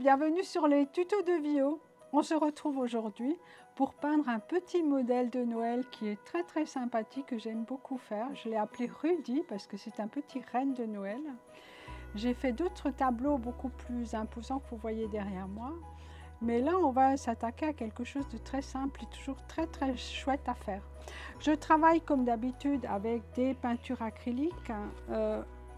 bienvenue sur les tutos de Vio. On se retrouve aujourd'hui pour peindre un petit modèle de Noël qui est très sympathique, que j'aime beaucoup faire. Je l'ai appelé Rudy parce que c'est un petit renne de Noël. J'ai fait d'autres tableaux beaucoup plus imposants que vous voyez derrière moi. Mais là, on va s'attaquer à quelque chose de très simple et toujours très chouette à faire. Je travaille comme d'habitude avec des peintures acryliques,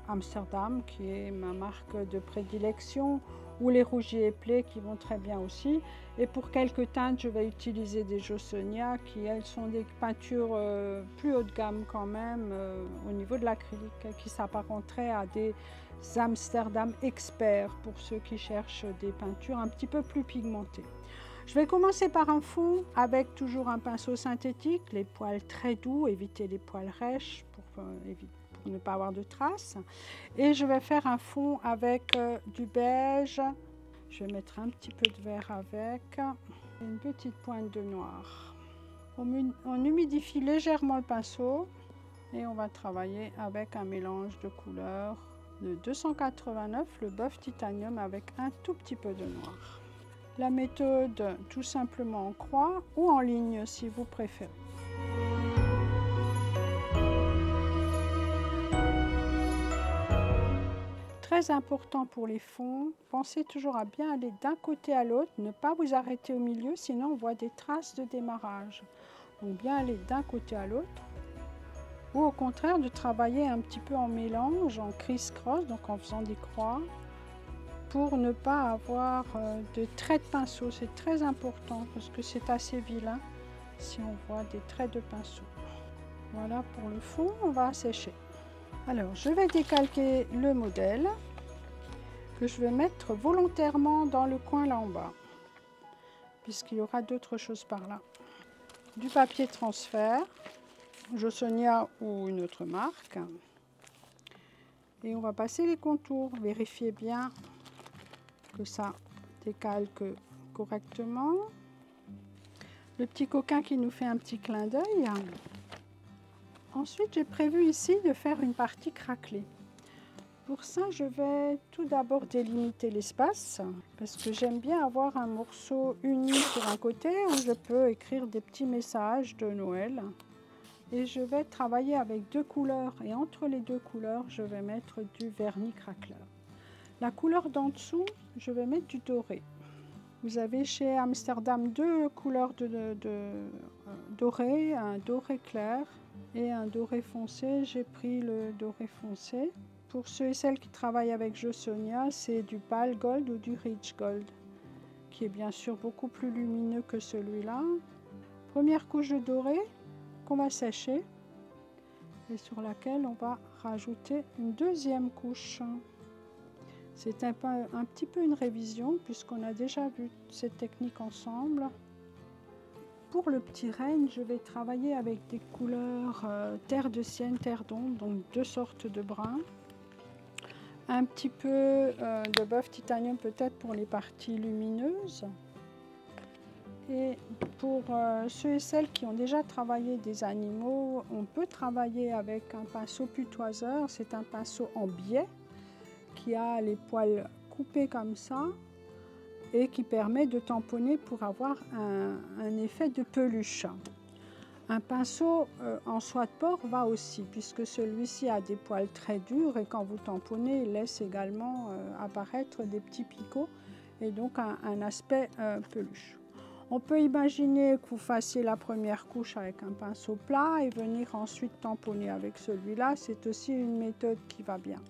Amsterdam qui est ma marque de prédilection, ou les rougiers éplés qui vont très bien aussi. Et pour quelques teintes, je vais utiliser des Jossonia qui, elles, sont des peintures plus haut de gamme quand même au niveau de l'acrylique, qui s'apparenteraient à des Amsterdam experts pour ceux qui cherchent des peintures un petit peu plus pigmentées. Je vais commencer par un fond avec toujours un pinceau synthétique, les poils très doux, éviter les poils rêches pour ne pas avoir de traces. Et je vais faire un fond avec du beige. Je vais mettre un petit peu de vert avec, une petite pointe de noir. On humidifie légèrement le pinceau et on va travailler avec un mélange de couleurs de 289, le Buff Titanium avec un tout petit peu de noir. La méthode tout simplement en croix ou en ligne si vous préférez. Très important pour les fonds, pensez toujours à bien aller d'un côté à l'autre, ne pas vous arrêter au milieu, sinon on voit des traces de démarrage. Donc bien aller d'un côté à l'autre, ou au contraire de travailler un petit peu en mélange, en criss-cross, donc en faisant des croix, pour ne pas avoir de traits de pinceau. C'est très important parce que c'est assez vilain si on voit des traits de pinceau. Voilà pour le fond, on va sécher. Alors, je vais décalquer le modèle que je vais mettre volontairement dans le coin là en bas, puisqu'il y aura d'autres choses par là. Du papier transfert, Jossonia ou une autre marque. Et on va passer les contours. Vérifiez bien que ça décalque correctement. Le petit coquin qui nous fait un petit clin d'œil. Ensuite, j'ai prévu ici de faire une partie craquelée. Pour ça, je vais tout d'abord délimiter l'espace parce que j'aime bien avoir un morceau uni sur un côté où je peux écrire des petits messages de Noël. Et je vais travailler avec deux couleurs et entre les deux couleurs, je vais mettre du vernis craqueleur. La couleur d'en dessous, je vais mettre du doré. Vous avez chez Amsterdam deux couleurs de doré, un doré clair et un doré foncé. J'ai pris le doré foncé. Pour ceux et celles qui travaillent avec Jossonia, c'est du pale gold ou du rich gold, qui est bien sûr beaucoup plus lumineux que celui-là. Première couche de doré qu'on va sécher et sur laquelle on va rajouter une deuxième couche. C'est un petit peu une révision puisqu'on a déjà vu cette technique ensemble. Pour le petit renne, je vais travailler avec des couleurs terre de sienne, terre d'ombre, donc deux sortes de bruns. Un petit peu de Buff Titanium peut-être pour les parties lumineuses. Et pour ceux et celles qui ont déjà travaillé des animaux, on peut travailler avec un pinceau putoiseur. C'est un pinceau en biais qui a les poils coupés comme ça et qui permet de tamponner pour avoir un effet de peluche. Un pinceau en soie de porc va aussi, puisque celui-ci a des poils très durs et quand vous tamponnez, il laisse également apparaître des petits picots et donc un aspect peluche. On peut imaginer que vous fassiez la première couche avec un pinceau plat et venir ensuite tamponner avec celui-là. C'est aussi une méthode qui va bien.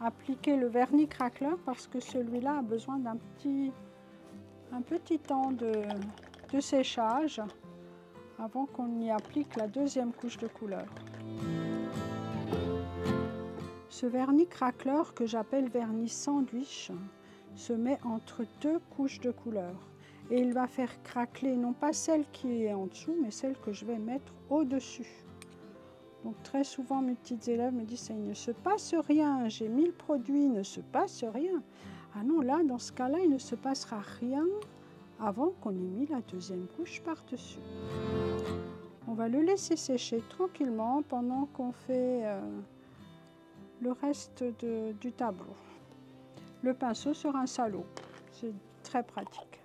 Appliquez le vernis craqueleur parce que celui-là a besoin d'un petit temps de séchage avant qu'on y applique la deuxième couche de couleur. Ce vernis craqueleur que j'appelle vernis sandwich se met entre deux couches de couleur et il va faire craqueler non pas celle qui est en dessous mais celle que je vais mettre au-dessus. Donc très souvent mes petites élèves me disent il ne se passe rien, j'ai mis le produit, il ne se passe rien. Ah non, là dans ce cas-là il ne se passera rien avant qu'on ait mis la deuxième couche par-dessus. On va le laisser sécher tranquillement pendant qu'on fait le reste du tableau. Le pinceau sera un salaud. C'est très pratique.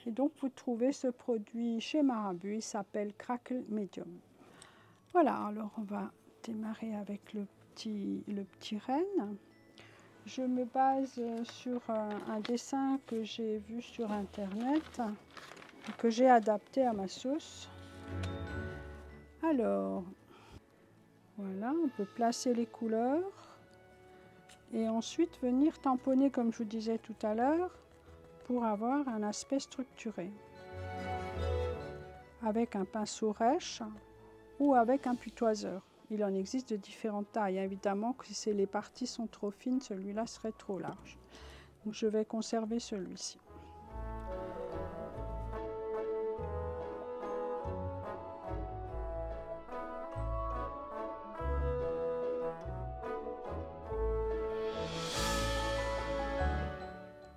Et donc vous trouvez ce produit chez Marabu, il s'appelle Crackle Medium. Voilà, alors on va démarrer avec le petit renne. Je me base sur un dessin que j'ai vu sur internet, que j'ai adapté à ma sauce. Alors, voilà, on peut placer les couleurs et ensuite venir tamponner comme je vous disais tout à l'heure pour avoir un aspect structuré. Avec un pinceau rêche ou avec un putoiseur. Il en existe de différentes tailles. Évidemment que si les parties sont trop fines, celui-là serait trop large. Donc je vais conserver celui-ci.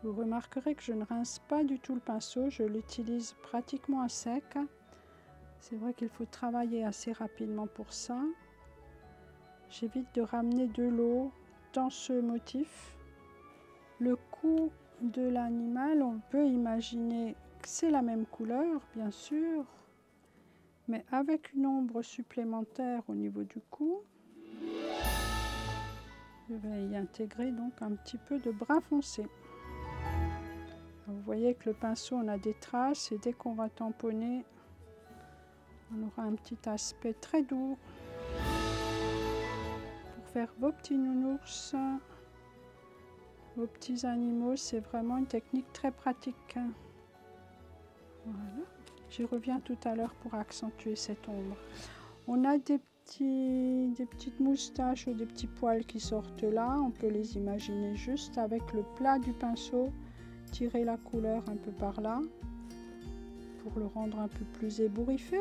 Vous remarquerez que je ne rince pas du tout le pinceau, je l'utilise pratiquement à sec. C'est vrai qu'il faut travailler assez rapidement pour ça. J'évite de ramener de l'eau dans ce motif. Le cou de l'animal, on peut imaginer que c'est la même couleur, bien sûr, mais avec une ombre supplémentaire au niveau du cou. Je vais y intégrer donc un petit peu de brun foncé. Vous voyez que le pinceau, on a des traces et dès qu'on va tamponner, on aura un petit aspect très doux. Pour faire vos petits nounours, vos petits animaux, c'est vraiment une technique très pratique. Voilà. J'y reviens tout à l'heure pour accentuer cette ombre. On a des petites moustaches ou des petits poils qui sortent là. On peut les imaginer juste avec le plat du pinceau. Tirer la couleur un peu par là pour le rendre un peu plus ébouriffé.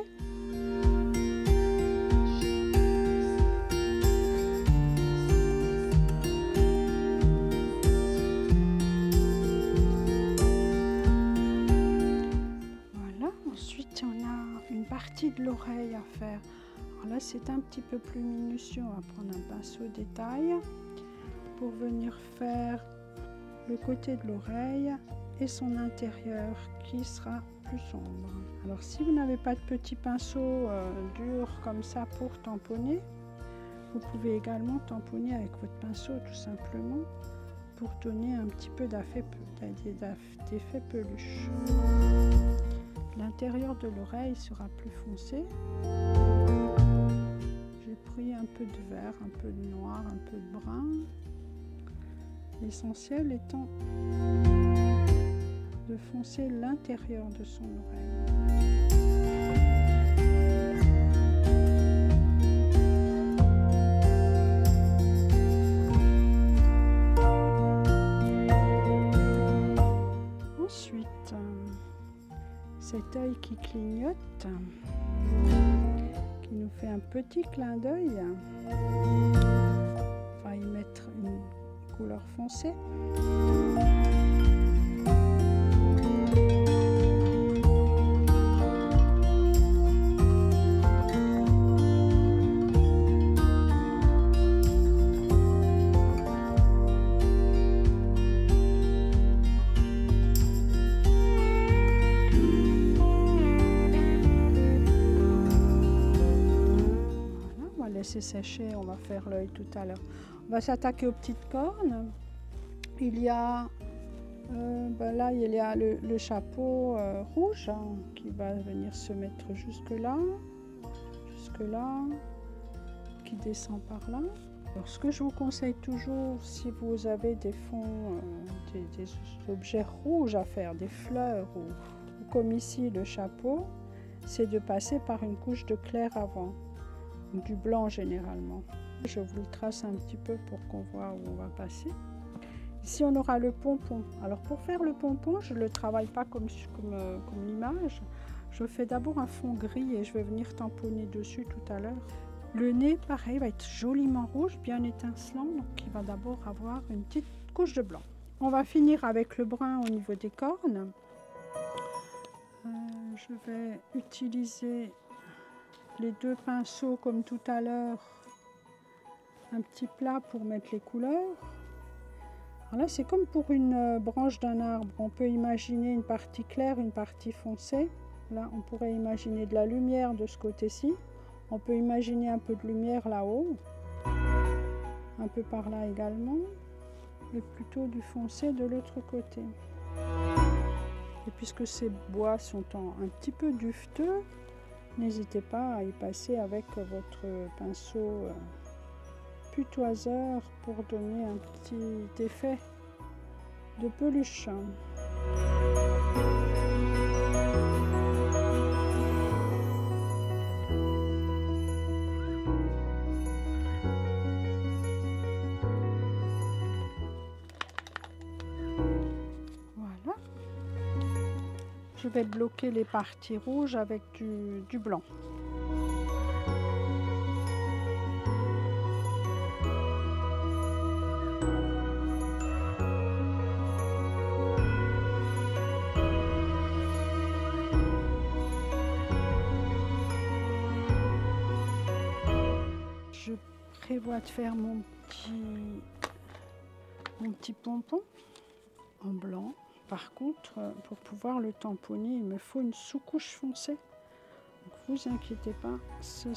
Voilà, ensuite on a une partie de l'oreille à faire. Alors là c'est un petit peu plus minutieux, on va prendre un pinceau détail pour venir faire le côté de l'oreille et son intérieur qui sera plus sombre. Alors si vous n'avez pas de petit pinceau dur comme ça pour tamponner, vous pouvez également tamponner avec votre pinceau tout simplement pour donner un petit peu d'effet peluche. L'intérieur de l'oreille sera plus foncé. J'ai pris un peu de vert, un peu de noir, un peu de brun. L'essentiel étant de foncer l'intérieur de son oreille. Ensuite, cet œil qui clignote, qui nous fait un petit clin d'œil, on va y mettre une couleur foncée. Voilà, on va laisser sécher, on va faire l'œil tout à l'heure. On va s'attaquer aux petites cornes. Il y a, là, il y a le chapeau rouge hein, qui va venir se mettre jusque là, qui descend par là. Alors, ce que je vous conseille toujours, si vous avez des fonds, des objets rouges à faire, des fleurs ou comme ici le chapeau, c'est de passer par une couche de clair avant, du blanc généralement. Je vous le trace un petit peu pour qu'on voit où on va passer. Ici, on aura le pompon. Alors, pour faire le pompon, je ne le travaille pas comme l'image. Je fais d'abord un fond gris et je vais venir tamponner dessus tout à l'heure. Le nez, pareil, va être joliment rouge, bien étincelant. Donc, il va d'abord avoir une petite couche de blanc. On va finir avec le brun au niveau des cornes. Je vais utiliser les deux pinceaux comme tout à l'heure. Un petit plat pour mettre les couleurs. Alors là, c'est comme pour une branche d'un arbre. On peut imaginer une partie claire, une partie foncée. Là, on pourrait imaginer de la lumière de ce côté-ci. On peut imaginer un peu de lumière là-haut. Un peu par là également. Et plutôt du foncé de l'autre côté. Et puisque ces bois sont un petit peu dufteux, n'hésitez pas à y passer avec votre pinceau putoiseur pour donner un petit effet de peluche. Voilà. Je vais bloquer les parties rouges avec du blanc. Je prévois de faire mon petit pompon en blanc. Par contre, pour pouvoir le tamponner, il me faut une sous-couche foncée. Donc, vous inquiétez pas, ça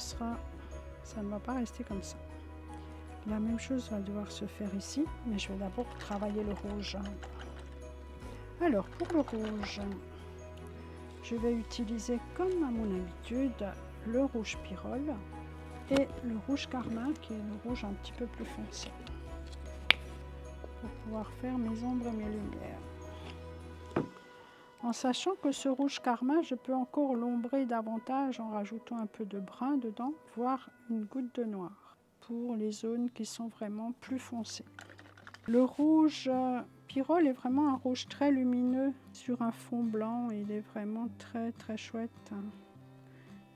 ne va pas rester comme ça. La même chose va devoir se faire ici, mais je vais d'abord travailler le rouge. Alors, pour le rouge, je vais utiliser, comme à mon habitude, le rouge pyrrole et le rouge carmin, qui est le rouge un petit peu plus foncé, pour pouvoir faire mes ombres et mes lumières. En sachant que ce rouge carmin, je peux encore l'ombrer davantage en rajoutant un peu de brun dedans, voire une goutte de noir, pour les zones qui sont vraiment plus foncées. Le rouge pyrrole est vraiment un rouge très lumineux sur un fond blanc. Il est vraiment très très chouette.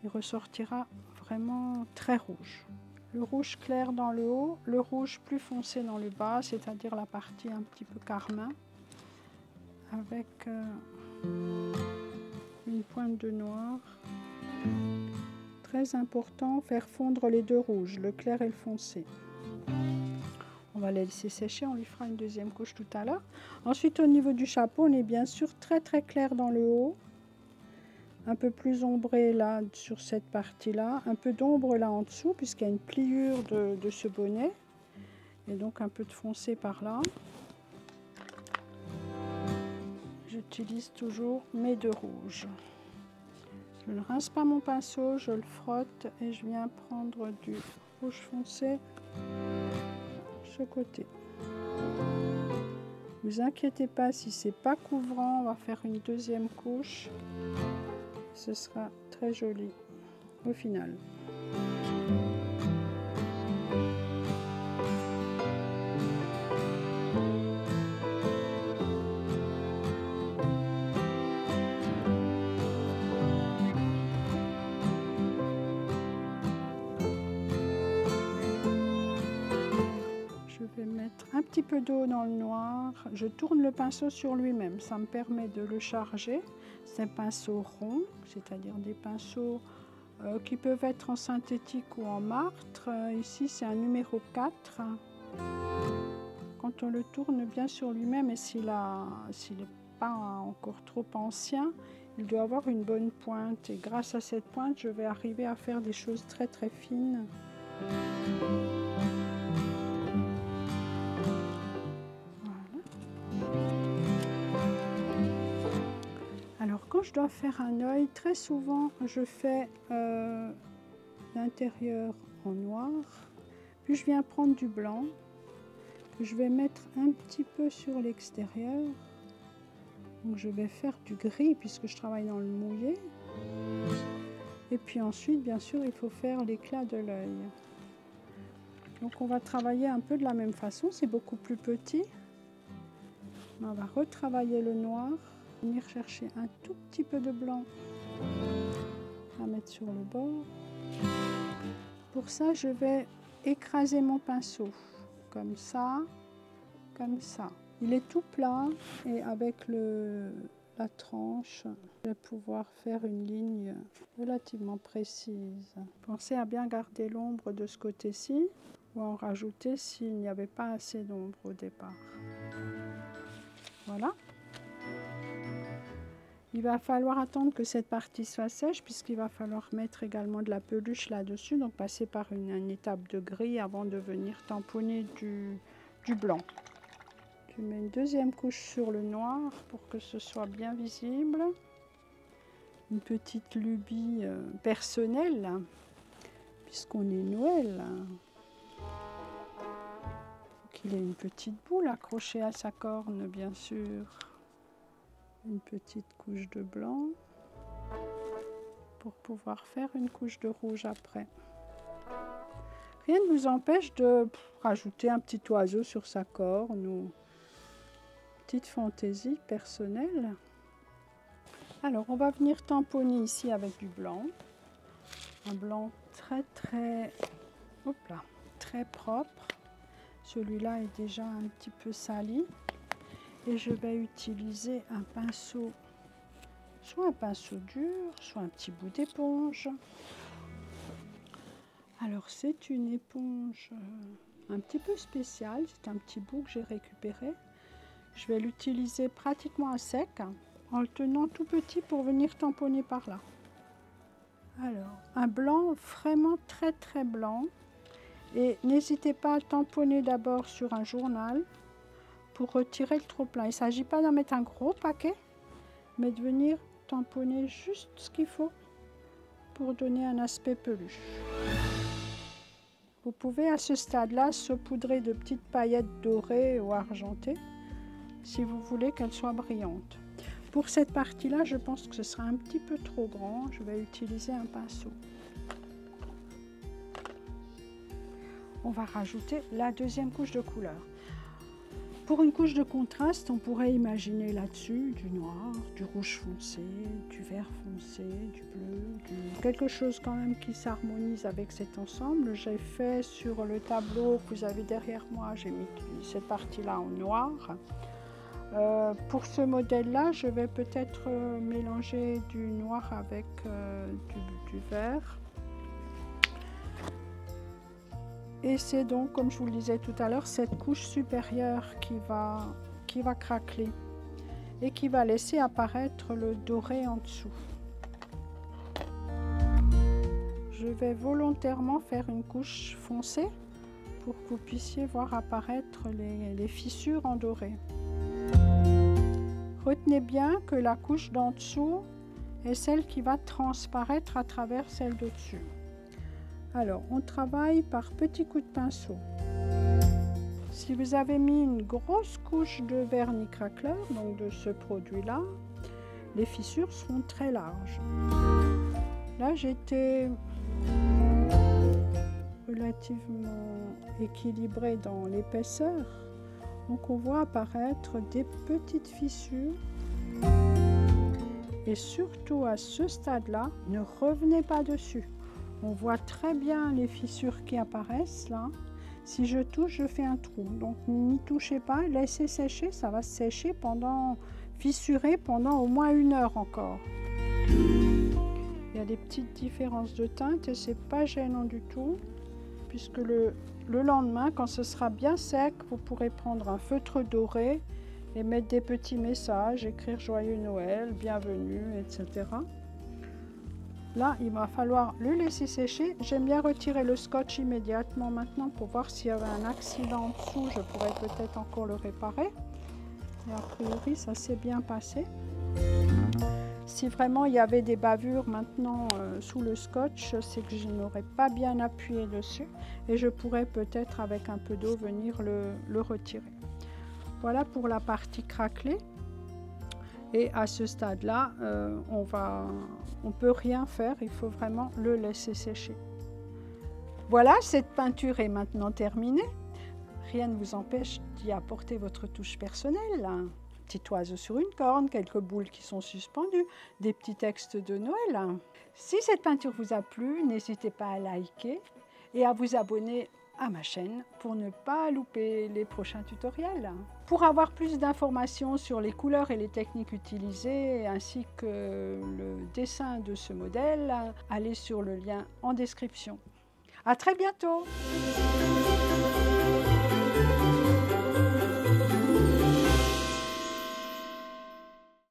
Il ressortira vraiment très rouge. Le rouge clair dans le haut, le rouge plus foncé dans le bas, c'est-à-dire la partie un petit peu carmin, avec une pointe de noir. Très important, faire fondre les deux rouges, le clair et le foncé. On va les laisser sécher, on lui fera une deuxième couche tout à l'heure. Ensuite, au niveau du chapeau, on est bien sûr très très clair dans le haut. Un peu plus ombré là sur cette partie-là. Un peu d'ombre là en dessous, puisqu'il y a une pliure de ce bonnet. Et donc un peu de foncé par là. J'utilise toujours mes deux rouges. Je ne rince pas mon pinceau, je le frotte et je viens prendre du rouge foncé de ce côté. Ne vous inquiétez pas si c'est pas couvrant, on va faire une deuxième couche. Ce sera très joli au final. Un petit peu d'eau dans le noir, je tourne le pinceau sur lui-même, ça me permet de le charger. C'est un pinceau rond, c'est-à-dire des pinceaux qui peuvent être en synthétique ou en martre. Ici c'est un numéro 4. Quand on le tourne bien sur lui-même et s'il n'est pas encore trop ancien, il doit avoir une bonne pointe et grâce à cette pointe je vais arriver à faire des choses très très fines. Quand je dois faire un œil, très souvent je fais l'intérieur en noir, puis je viens prendre du blanc, que je vais mettre un petit peu sur l'extérieur. Donc je vais faire du gris puisque je travaille dans le mouillé. Et puis ensuite, bien sûr, il faut faire l'éclat de l'œil. Donc on va travailler un peu de la même façon, c'est beaucoup plus petit. On va retravailler le noir. Venir chercher un tout petit peu de blanc à mettre sur le bord. Pour ça, je vais écraser mon pinceau comme ça, comme ça. Il est tout plat et avec la tranche, je vais pouvoir faire une ligne relativement précise. Pensez à bien garder l'ombre de ce côté-ci ou en rajouter s'il n'y avait pas assez d'ombre au départ. Voilà. Il va falloir attendre que cette partie soit sèche puisqu'il va falloir mettre également de la peluche là-dessus, donc passer par une étape de gris avant de venir tamponner du blanc. Je mets une deuxième couche sur le noir pour que ce soit bien visible. Une petite lubie personnelle, puisqu'on est Noël. Il a une petite boule accrochée à sa corne, bien sûr. Une petite couche de blanc pour pouvoir faire une couche de rouge après. Rien ne vous empêche de rajouter un petit oiseau sur sa corne ou petite fantaisie personnelle. Alors, on va venir tamponner ici avec du blanc. Un blanc très propre. Celui-là est déjà un petit peu sali. Et je vais utiliser un pinceau, soit un pinceau dur, soit un petit bout d'éponge. Alors c'est une éponge un petit peu spéciale, c'est un petit bout que j'ai récupéré. Je vais l'utiliser pratiquement à sec, en le tenant tout petit pour venir tamponner par là. Alors, un blanc vraiment très blanc. Et n'hésitez pas à tamponner d'abord sur un journal pour retirer le trop-plein. Il ne s'agit pas d'en mettre un gros paquet, mais de venir tamponner juste ce qu'il faut pour donner un aspect peluche. Vous pouvez à ce stade-là saupoudrer de petites paillettes dorées ou argentées si vous voulez qu'elles soient brillantes. Pour cette partie-là, je pense que ce sera un petit peu trop grand. Je vais utiliser un pinceau. On va rajouter la deuxième couche de couleur. Pour une couche de contraste, on pourrait imaginer là-dessus du noir, du rouge foncé, du vert foncé, du bleu, quelque chose quand même qui s'harmonise avec cet ensemble. J'ai fait sur le tableau que vous avez derrière moi, j'ai mis cette partie-là en noir. Pour ce modèle-là, je vais peut-être mélanger du noir avec du vert. Et c'est donc, comme je vous le disais tout à l'heure, cette couche supérieure qui va craqueler et qui va laisser apparaître le doré en dessous. Je vais volontairement faire une couche foncée pour que vous puissiez voir apparaître les fissures en doré. Retenez bien que la couche d'en dessous est celle qui va transparaître à travers celle de dessus. Alors, on travaille par petits coups de pinceau. Si vous avez mis une grosse couche de vernis craqueleur, donc de ce produit-là, les fissures seront très larges. Là, j'étais relativement équilibrée dans l'épaisseur, donc on voit apparaître des petites fissures. Et surtout à ce stade-là, ne revenez pas dessus. On voit très bien les fissures qui apparaissent là. Si je touche, je fais un trou. Donc n'y touchez pas, laissez sécher, ça va sécher fissurer pendant au moins 1 heure encore. Il y a des petites différences de teinte et c'est pas gênant du tout, puisque le lendemain, quand ce sera bien sec, vous pourrez prendre un feutre doré et mettre des petits messages, écrire Joyeux Noël, bienvenue, etc. Là, il va falloir le laisser sécher. J'aime bien retirer le scotch immédiatement maintenant pour voir s'il y avait un accident en dessous. Je pourrais peut-être encore le réparer. Et a priori, ça s'est bien passé. Si vraiment il y avait des bavures maintenant sous le scotch, c'est que je n'aurais pas bien appuyé dessus. Et je pourrais peut-être avec un peu d'eau venir le retirer. Voilà pour la partie craquelée. Et à ce stade-là, on ne peut rien faire, il faut vraiment le laisser sécher. Voilà, cette peinture est maintenant terminée. Rien ne vous empêche d'y apporter votre touche personnelle. Un petit oiseau sur une corne, quelques boules qui sont suspendues, des petits textes de Noël. Si cette peinture vous a plu, n'hésitez pas à liker et à vous abonner à ma chaîne pour ne pas louper les prochains tutoriels. Pour avoir plus d'informations sur les couleurs et les techniques utilisées ainsi que le dessin de ce modèle, allez sur le lien en description. À très bientôt!